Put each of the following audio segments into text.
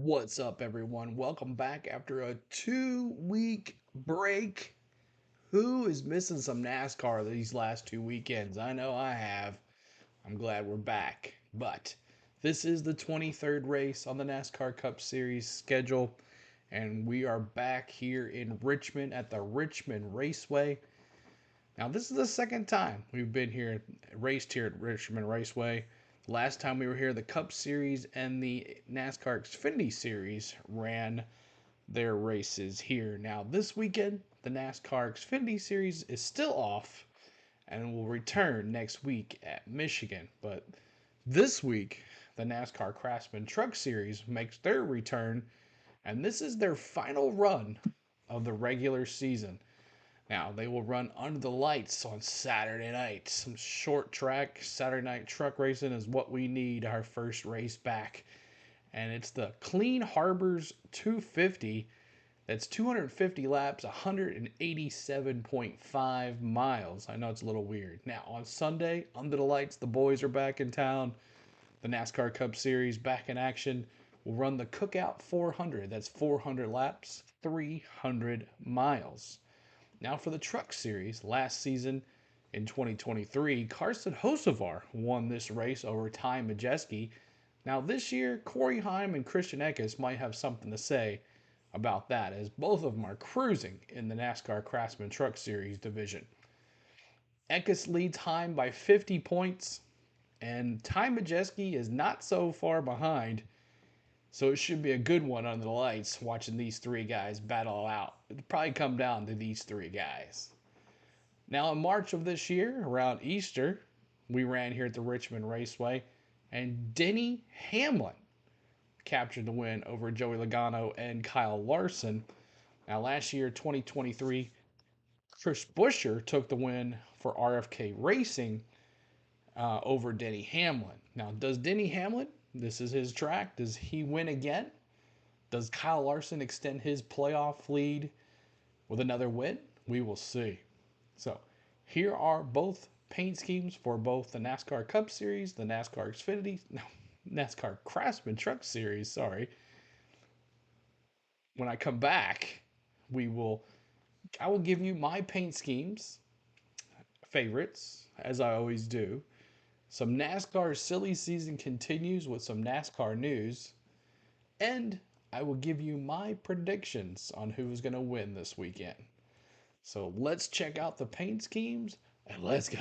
What's up, everyone? Welcome back after a 2 week break. Who is missing some NASCAR these last 2 weekends? I know I have. I'm glad we're back. But this is the 23rd race on the NASCAR Cup Series schedule, and we are back here in Richmond at the Richmond Raceway. Now, this is the second time we've been here, raced here at Richmond Raceway. Last time we were here, the Cup Series and the NASCAR Xfinity Series ran their races here. Now, this weekend, the NASCAR Xfinity Series is still off and will return next week at Michigan. But this week, the NASCAR Craftsman Truck Series makes their return, and this is their final run of the regular season. Now, they will run under the lights on Saturday night. Some short track Saturday night truck racing is what we need our first race back. And it's the Cleanharbors 250. That's 250 laps, 187.5 miles. I know it's a little weird. Now, on Sunday, under the lights, the boys are back in town. The NASCAR Cup Series back in action. We'll run the Cookout 400. That's 400 laps, 300 miles. Now for the Truck Series, last season in 2023, Carson Hocevar won this race over Ty Majeski. Now this year, Corey Heim and Christian Eckes might have something to say about that, as both of them are cruising in the NASCAR Craftsman Truck Series division. Eckes leads Heim by 50 points, and Ty Majeski is not so far behind. So it should be a good one under the lights watching these three guys battle out. It'll probably come down to these three guys. Now in March of this year, around Easter, we ran here at the Richmond Raceway, and Denny Hamlin captured the win over Joey Logano and Kyle Larson. Now last year, 2023, Chris Buescher took the win for RFK Racing over Denny Hamlin. Now, does Denny Hamlin, this is his track, does he win again? Does Kyle Larson extend his playoff lead with another win? We will see. So, here are both paint schemes for both the NASCAR Cup Series, the NASCAR Xfinity, NASCAR Craftsman Truck Series, sorry. When I come back, I will give you my paint schemes, favorites, as I always do. Some NASCAR silly season continues with some NASCAR news. And I will give you my predictions on who's going to win this weekend. So let's check out the paint schemes and let's go.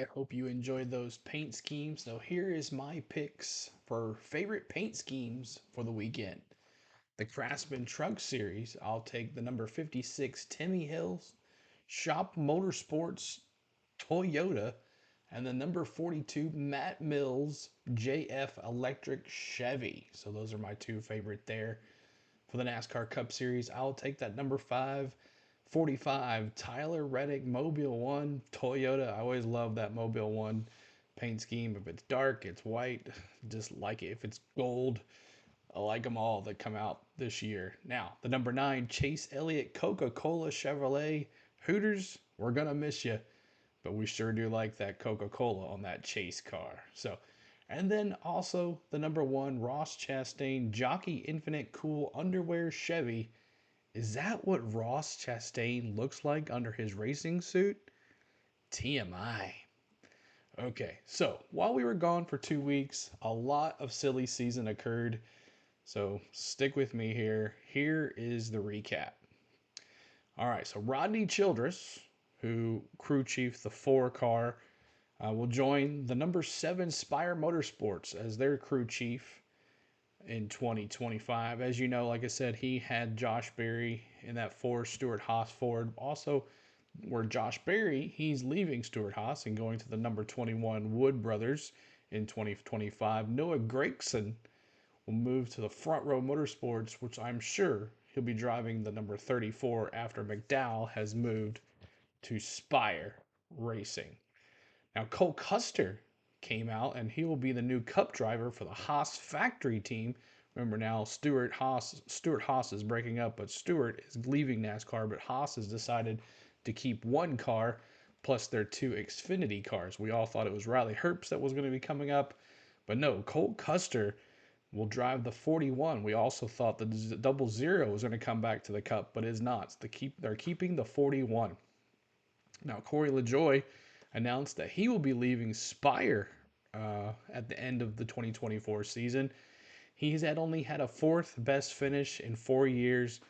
I hope you enjoyed those paint schemes. So here is my picks for favorite paint schemes for the weekend. The Craftsman Truck Series, I'll take the number 56 Timmy Hills, Shop Motorsports Toyota, and the number 42 Matt Mills JF Electric Chevy. So those are my two favorite there. For the NASCAR Cup Series, I'll take that number 545 Tyler Reddick Mobile 1 Toyota. I always love that Mobile 1 paint scheme. If it's dark, it's white, just like it. If it's gold, I like them all that come out this year. Now, the number 9 Chase Elliott Coca-Cola Chevrolet Hooters. We're going to miss you, but we sure do like that Coca-Cola on that Chase car. So, and then also the number 1 Ross Chastain Jockey Infinite Cool Underwear Chevy. Is that what Ross Chastain looks like under his racing suit? TMI. Okay, so while we were gone for 2 weeks, a lot of silly season occurred. So stick with me here. Here is the recap. All right, so Rodney Childress, who crew chief the 4 car, will join the number 7 Spire Motorsports as their crew chief in 2025. As you know, like I said, he had Josh Berry in that 4 Stuart Haas Ford. Also, where Josh Berry, he's leaving Stuart Haas and going to the number 21 Wood Brothers in 2025. Noah Gregson will move to the Front Row Motorsports, which I'm sure he'll be driving the number 34 after McDowell has moved to Spire Racing. Now, Cole Custer came out, and he will be the new Cup driver for the Haas factory team. Remember now, Stuart Haas is breaking up, but Stuart is leaving NASCAR, but Haas has decided to keep 1 car plus their 2 Xfinity cars. We all thought it was Riley Herbst that was going to be coming up, but no, Cole Custer will drive the 41. We also thought the double zero was going to come back to the Cup, but is not. They're keeping the 41. Now, Corey LaJoie announced that he will be leaving Spire at the end of the 2024 season. He's had only had a 4th best finish in 4 years,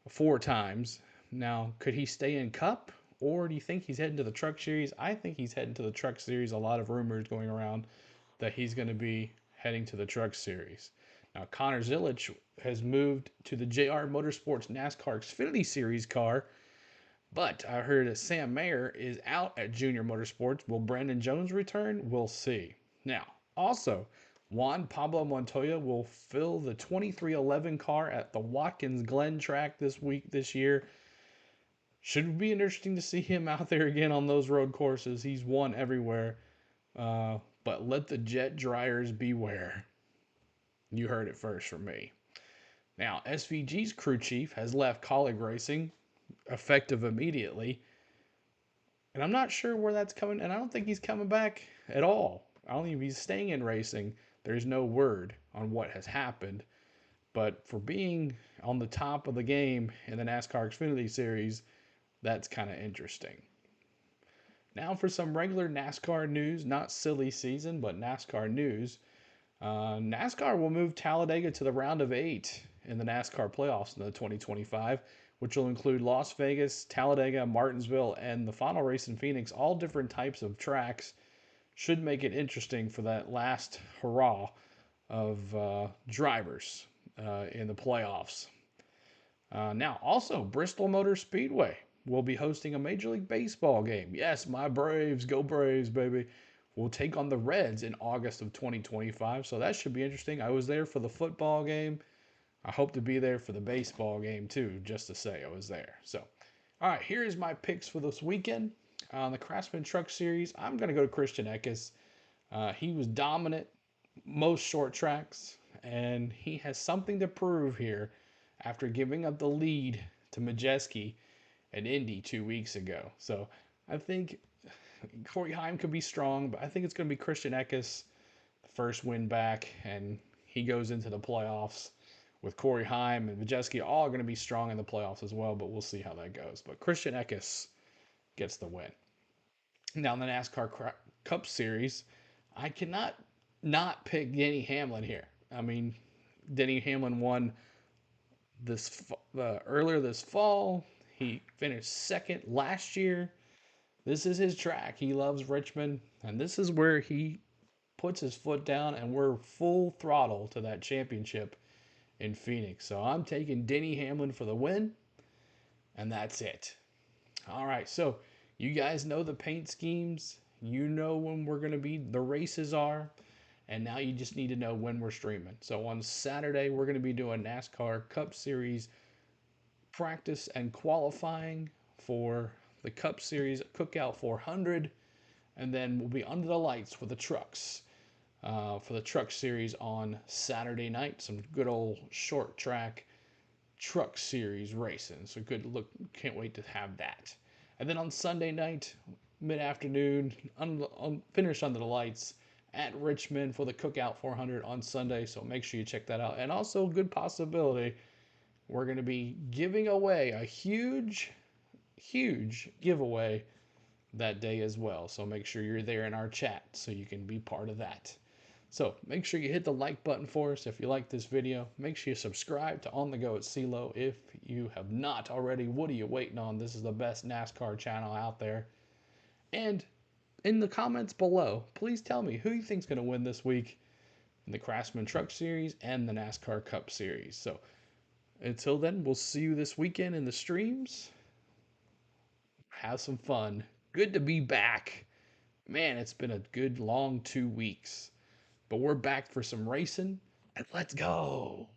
4 times. Now, could he stay in Cup, or do you think he's heading to the Truck Series? I think he's heading to the Truck Series. A lot of rumors going around that he's going to be heading to the Truck Series. Now, Connor Zilisch has moved to the JR Motorsports NASCAR Xfinity Series car, but I heard that Sam Mayer is out at Junior Motorsports. Will Brandon Jones return? We'll see. Now, also, Juan Pablo Montoya will fill the 2311 car at the Watkins Glen track this year. Should be interesting to see him out there again on those road courses. He's won everywhere. But let the jet dryers beware. You heard it first from me. Now, SVG's crew chief has left Colleague Racing, effective immediately. And I'm not sure where that's coming, and I don't think he's coming back at all. I don't think he's staying in racing. There's no word on what has happened. But for being on the top of the game in the NASCAR Xfinity Series, that's kind of interesting. Now for some regular NASCAR news, not silly season, but NASCAR news. NASCAR will move Talladega to the round of 8 in the NASCAR playoffs in the 2025, which will include Las Vegas, Talladega, Martinsville, and the final race in Phoenix. All different types of tracks should make it interesting for that last hurrah of drivers in the playoffs. Now, also, Bristol Motor Speedway will be hosting a Major League Baseball game. Yes, my Braves, go Braves, baby. Will take on the Reds in August of 2025, so that should be interesting. I was there for the football game. I hope to be there for the baseball game too, just to say I was there. So, all right, here is my picks for this weekend. On the Craftsman Truck Series, I'm going to go to Christian Eckes. He was dominant most short tracks, and he has something to prove here after giving up the lead to Majeski at Indy 2 weeks ago. So I think Corey Heim could be strong, but I think it's going to be Christian Eckes, the first win back, and he goes into the playoffs with Corey Heim and Majeski all going to be strong in the playoffs as well, but we'll see how that goes. But Christian Eckes gets the win. Now in the NASCAR Cup Series, I cannot not pick Denny Hamlin here. I mean, Denny Hamlin won earlier this fall. He finished second last year. This is his track. He loves Richmond, and this is where he puts his foot down, and we're full throttle to that championship in Phoenix. So I'm taking Denny Hamlin for the win, and that's it. All right, so you guys know the paint schemes. You know when we're going to be, the races are, and now you just need to know when we're streaming. So on Saturday, we're going to be doing NASCAR Cup Series practice and qualifying for the Cup Series Cookout 400, and then we'll be under the lights for the trucks. For the truck series on Saturday night, some good old short track truck series racing. So good look, can't wait to have that. And then on Sunday night, mid afternoon, finish under the lights at Richmond for the Cookout 400 on Sunday. So make sure you check that out. And also, good possibility, we're going to be giving away a huge giveaway that day as well. So make sure you're there in our chat so you can be part of that. So make sure you hit the like button for us if you like this video. Make sure you subscribe to On The Go at CeeLo if you have not already. What are you waiting on? This is the best NASCAR channel out there. And in the comments below, please tell me who you think is going to win this week in the Craftsman Truck Series and the NASCAR Cup Series. So until then, we'll see you this weekend in the streams. Have some fun. Good to be back. Man, it's been a good long 2 weeks. But we're back for some racing, and let's go.